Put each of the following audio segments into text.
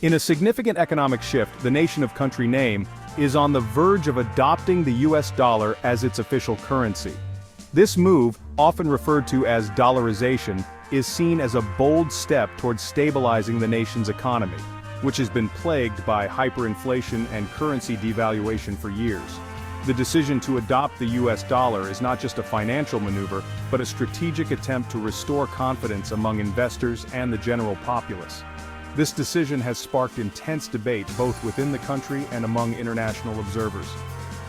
In a significant economic shift, the nation of country name is on the verge of adopting the US dollar as its official currency. This move, often referred to as dollarization, is seen as a bold step towards stabilizing the nation's economy, which has been plagued by hyperinflation and currency devaluation for years. The decision to adopt the US dollar is not just a financial maneuver, but a strategic attempt to restore confidence among investors and the general populace. This decision has sparked intense debate both within the country and among international observers.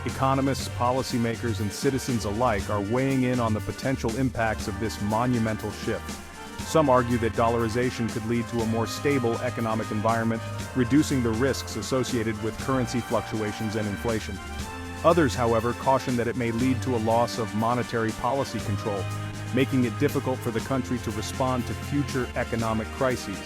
Economists, policymakers, and citizens alike are weighing in on the potential impacts of this monumental shift. Some argue that dollarization could lead to a more stable economic environment, reducing the risks associated with currency fluctuations and inflation. Others, however, caution that it may lead to a loss of monetary policy control, making it difficult for the country to respond to future economic crises.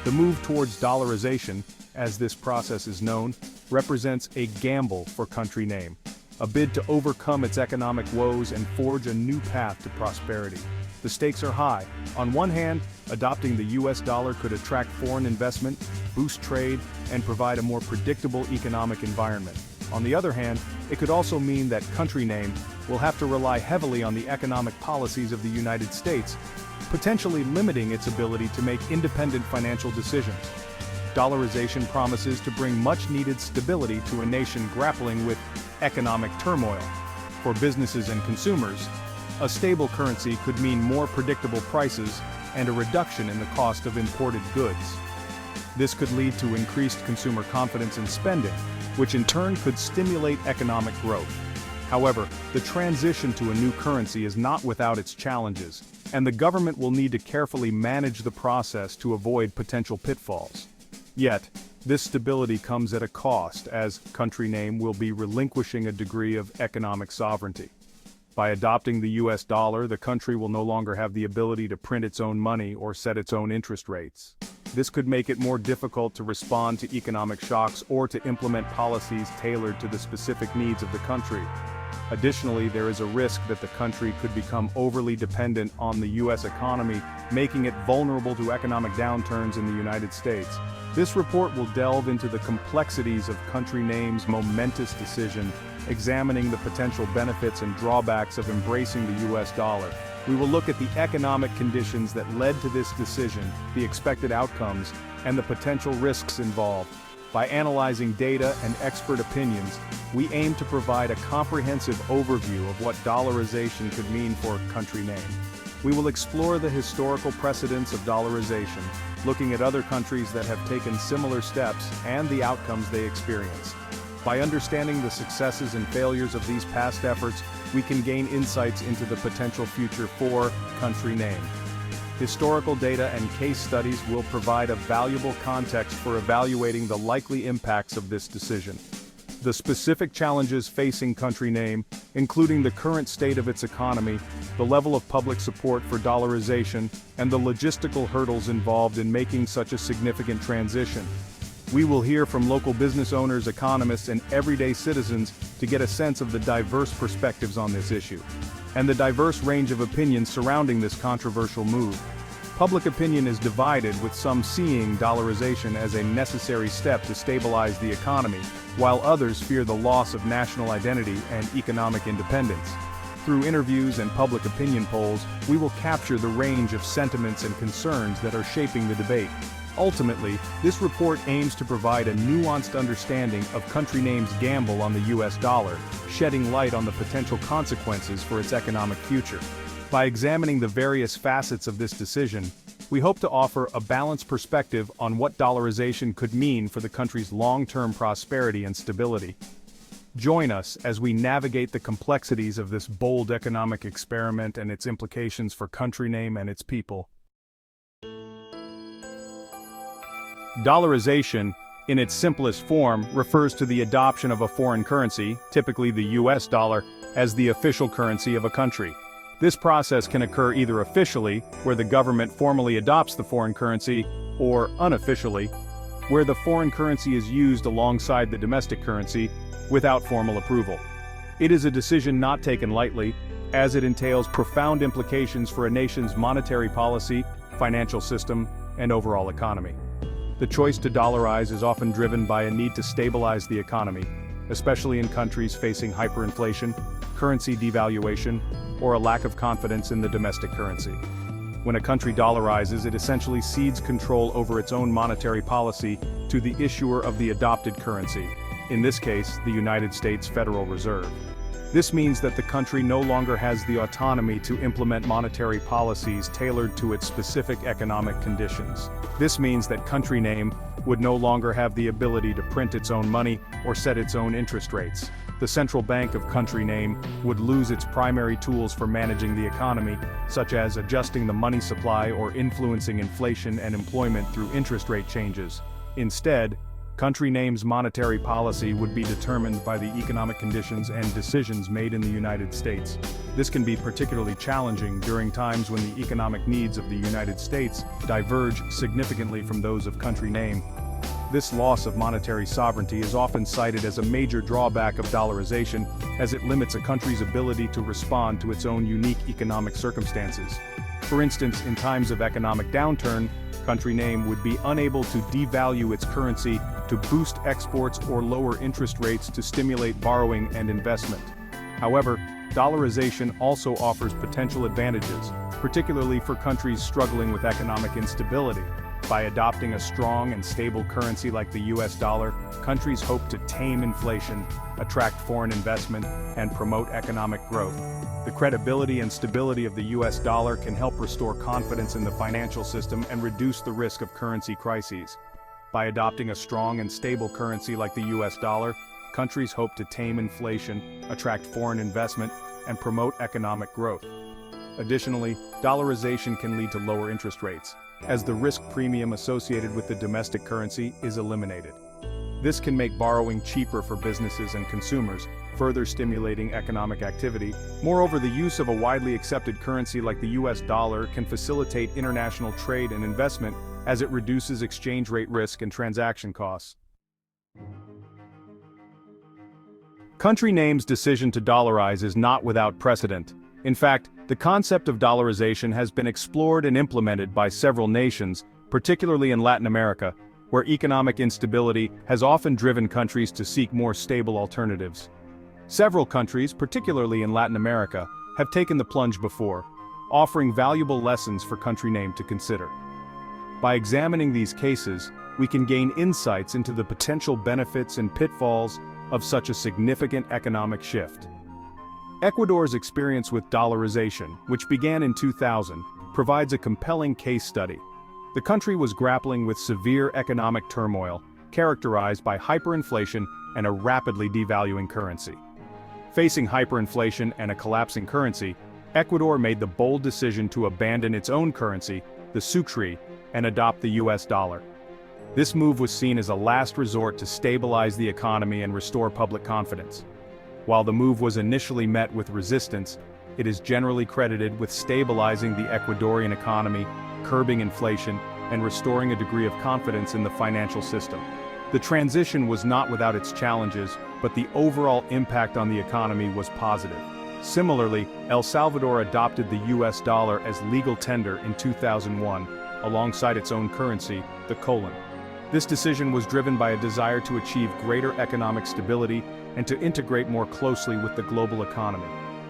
The move towards dollarization, as this process is known, represents a gamble for country name, a bid to overcome its economic woes and forge a new path to prosperity. The stakes are high. On one hand, adopting the US dollar could attract foreign investment, boost trade, and provide a more predictable economic environment. On the other hand, it could also mean that country name will have to rely heavily on the economic policies of the United States, potentially limiting its ability to make independent financial decisions. Dollarization promises to bring much-needed stability to a nation grappling with economic turmoil. For businesses and consumers, a stable currency could mean more predictable prices and a reduction in the cost of imported goods. This could lead to increased consumer confidence and spending, which in turn could stimulate economic growth. However, the transition to a new currency is not without its challenges, and the government will need to carefully manage the process to avoid potential pitfalls. Yet, this stability comes at a cost, as country name will be relinquishing a degree of economic sovereignty. By adopting the US dollar, the country will no longer have the ability to print its own money or set its own interest rates. This could make it more difficult to respond to economic shocks or to implement policies tailored to the specific needs of the country. Additionally, there is a risk that the country could become overly dependent on the US economy, making it vulnerable to economic downturns in the United States. This report will delve into the complexities of country name's momentous decision, examining the potential benefits and drawbacks of embracing the US dollar. We will look at the economic conditions that led to this decision, the expected outcomes, and the potential risks involved. By analyzing data and expert opinions, we aim to provide a comprehensive overview of what dollarization could mean for country name. We will explore the historical precedents of dollarization, looking at other countries that have taken similar steps and the outcomes they experienced. By understanding the successes and failures of these past efforts, we can gain insights into the potential future for country name. Historical data and case studies will provide a valuable context for evaluating the likely impacts of this decision. The specific challenges facing country name, including the current state of its economy, the level of public support for dollarization, and the logistical hurdles involved in making such a significant transition. We will hear from local business owners, economists, and everyday citizens to get a sense of the diverse perspectives on this issue, and the diverse range of opinions surrounding this controversial move. Public opinion is divided, with some seeing dollarization as a necessary step to stabilize the economy, while others fear the loss of national identity and economic independence. Through interviews and public opinion polls, we will capture the range of sentiments and concerns that are shaping the debate. Ultimately, this report aims to provide a nuanced understanding of country name's gamble on the US dollar, shedding light on the potential consequences for its economic future. By examining the various facets of this decision, we hope to offer a balanced perspective on what dollarization could mean for the country's long-term prosperity and stability. Join us as we navigate the complexities of this bold economic experiment and its implications for country name and its people. Dollarization, in its simplest form, refers to the adoption of a foreign currency, typically the US dollar, as the official currency of a country. This process can occur either officially, where the government formally adopts the foreign currency, or unofficially, where the foreign currency is used alongside the domestic currency, without formal approval. It is a decision not taken lightly, as it entails profound implications for a nation's monetary policy, financial system, and overall economy. The choice to dollarize is often driven by a need to stabilize the economy, especially in countries facing hyperinflation, currency devaluation, or a lack of confidence in the domestic currency. When a country dollarizes, it essentially cedes control over its own monetary policy to the issuer of the adopted currency, in this case, the United States Federal Reserve. This means that the country no longer has the autonomy to implement monetary policies tailored to its specific economic conditions. This means that country name would no longer have the ability to print its own money or set its own interest rates. The central bank of country name would lose its primary tools for managing the economy, such as adjusting the money supply or influencing inflation and employment through interest rate changes. Instead, country name's monetary policy would be determined by the economic conditions and decisions made in the United States. This can be particularly challenging during times when the economic needs of the United States diverge significantly from those of country name. This loss of monetary sovereignty is often cited as a major drawback of dollarization, as it limits a country's ability to respond to its own unique economic circumstances. For instance, in times of economic downturn, country name would be unable to devalue its currency to boost exports or lower interest rates to stimulate borrowing and investment. However, dollarization also offers potential advantages, particularly for countries struggling with economic instability. By adopting a strong and stable currency like the US dollar, countries hope to tame inflation, attract foreign investment, and promote economic growth. The credibility and stability of the US dollar can help restore confidence in the financial system and reduce the risk of currency crises. By adopting a strong and stable currency like the US dollar, countries hope to tame inflation, attract foreign investment, and promote economic growth. Additionally, dollarization can lead to lower interest rates, as the risk premium associated with the domestic currency is eliminated. This can make borrowing cheaper for businesses and consumers, further stimulating economic activity. Moreover, the use of a widely accepted currency like the US dollar can facilitate international trade and investment, as it reduces exchange rate risk and transaction costs. Country name's decision to dollarize is not without precedent. In fact, the concept of dollarization has been explored and implemented by several nations, particularly in Latin America, where economic instability has often driven countries to seek more stable alternatives. Several countries, particularly in Latin America, have taken the plunge before, offering valuable lessons for country name to consider. By examining these cases, we can gain insights into the potential benefits and pitfalls of such a significant economic shift. Ecuador's experience with dollarization, which began in 2000, provides a compelling case study. The country was grappling with severe economic turmoil, characterized by hyperinflation and a rapidly devaluing currency. Facing hyperinflation and a collapsing currency, Ecuador made the bold decision to abandon its own currency, the sucre, and adopt the US dollar. This move was seen as a last resort to stabilize the economy and restore public confidence. While the move was initially met with resistance, it is generally credited with stabilizing the Ecuadorian economy, curbing inflation, and restoring a degree of confidence in the financial system. The transition was not without its challenges, but the overall impact on the economy was positive. Similarly, El Salvador adopted the US dollar as legal tender in 2001, alongside its own currency, the colon. This decision was driven by a desire to achieve greater economic stability and to integrate more closely with the global economy.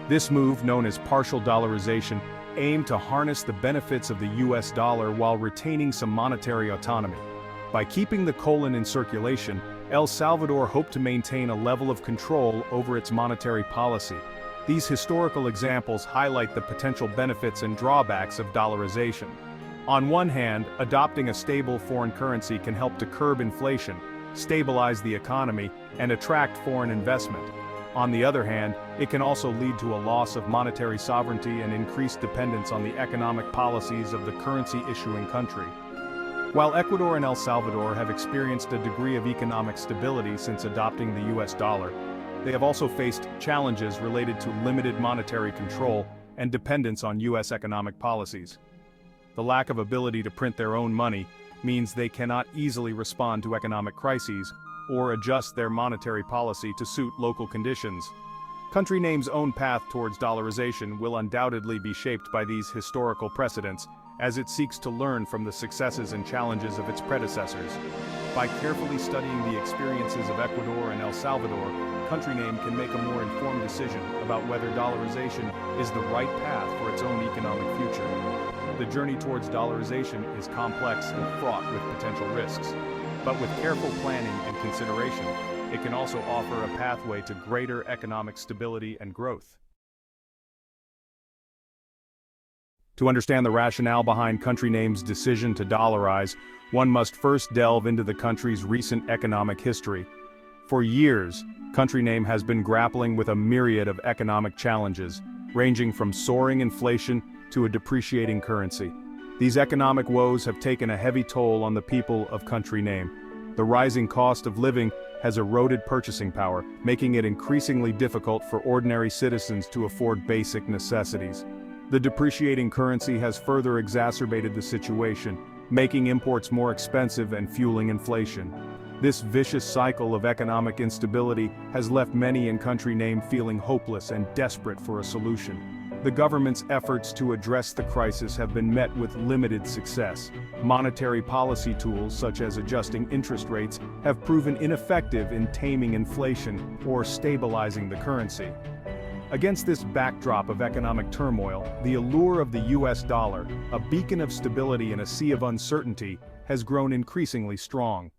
This move, known as partial dollarization, aimed to harness the benefits of the US dollar while retaining some monetary autonomy. By keeping the colon in circulation, El Salvador hoped to maintain a level of control over its monetary policy. These historical examples highlight the potential benefits and drawbacks of dollarization. On one hand, adopting a stable foreign currency can help to curb inflation, stabilize the economy, and attract foreign investment. On the other hand, it can also lead to a loss of monetary sovereignty and increased dependence on the economic policies of the currency-issuing country. While Ecuador and El Salvador have experienced a degree of economic stability since adopting the US dollar, they have also faced challenges related to limited monetary control and dependence on US economic policies. The lack of ability to print their own money means they cannot easily respond to economic crises or adjust their monetary policy to suit local conditions. Country name's own path towards dollarization will undoubtedly be shaped by these historical precedents, as it seeks to learn from the successes and challenges of its predecessors. By carefully studying the experiences of Ecuador and El Salvador, country name can make a more informed decision about whether dollarization is the right path for its own economic future. The journey towards dollarization is complex and fraught with potential risks, but with careful planning and consideration, it can also offer a pathway to greater economic stability and growth. To understand the rationale behind country name's decision to dollarize, one must first delve into the country's recent economic history. For years, country name has been grappling with a myriad of economic challenges, ranging from soaring inflation to a depreciating currency. These economic woes have taken a heavy toll on the people of country name. The rising cost of living has eroded purchasing power, making it increasingly difficult for ordinary citizens to afford basic necessities. The depreciating currency has further exacerbated the situation, making imports more expensive and fueling inflation. This vicious cycle of economic instability has left many in country name feeling hopeless and desperate for a solution. The government's efforts to address the crisis have been met with limited success. Monetary policy tools such as adjusting interest rates have proven ineffective in taming inflation or stabilizing the currency. Against this backdrop of economic turmoil, the allure of the US dollar, a beacon of stability in a sea of uncertainty, has grown increasingly strong.